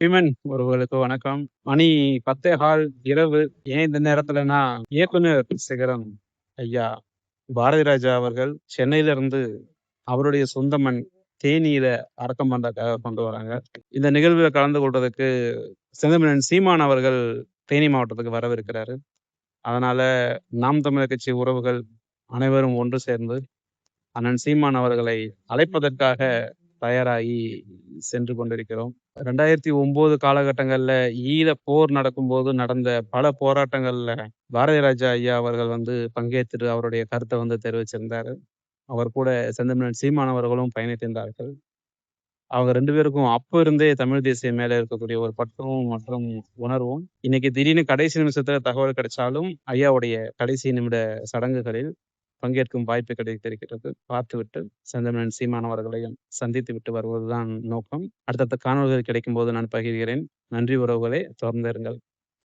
Women ஒருவர்களுக்கு வணக்கம். மணி 10:15 இரவு. ஏன் இந்த நேரத்துலனா, இயக்குனர் சிகரம் ஐயா பாரதி ராஜா அவர்கள் சென்னையிலிருந்து அவருடைய சொந்த மண் தேனியில அடக்கம் பண்றதுக்காக கொண்டு வராங்க. இந்த நிகழ்வுல கலந்து கொள்றதுக்கு செந்தமிழன் சீமான் அவர்கள் தேனி மாவட்டத்துக்கு வரவிருக்கிறாரு. அதனால நாம் தமிழர் கட்சி உறவுகள் அனைவரும் ஒன்று சேர்ந்து அண்ணன் சீமான் அவர்களை அழைப்பதற்காக தயாராகி சென்று கொண்டிருக்கிறோம். 2009 காலகட்டங்கள்ல ஈழப் போர் நடக்கும்போது நடந்த பல போராட்டங்கள்ல பாரதி ராஜா ஐயா அவர்கள் பங்கேற்று அவருடைய கருத்தை தெரிவிச்சிருந்தாரு. அவர் கூட செந்தமிழன் சீமான் அவர்களும் பயணித்திருந்தார்கள். அவங்க 2 பேருக்கும் அப்ப இருந்தே தமிழ் தேசியம் மேல இருக்கக்கூடிய ஒரு பற்றும் மற்றும் உணர்வும் இன்னைக்கு திடீர்னு கடைசி நிமிஷத்துல தகவல் கிடைச்சாலும் ஐயாவுடைய கடைசி நிமிட சடங்குகளில் பங்கேற்கும் வாய்ப்பு கிடைத்திருக்கிறது. பார்த்துவிட்டு செந்தமிழன் சீமான் அவர்களையும் சந்தித்து விட்டு வருவதுதான் நோக்கம். அடுத்தடுத்த காணொளிகள் கிடைக்கும் போது நான் பகிர்கிறேன். நன்றி உறவுகளே, தொடர்ந்து இருங்கள்.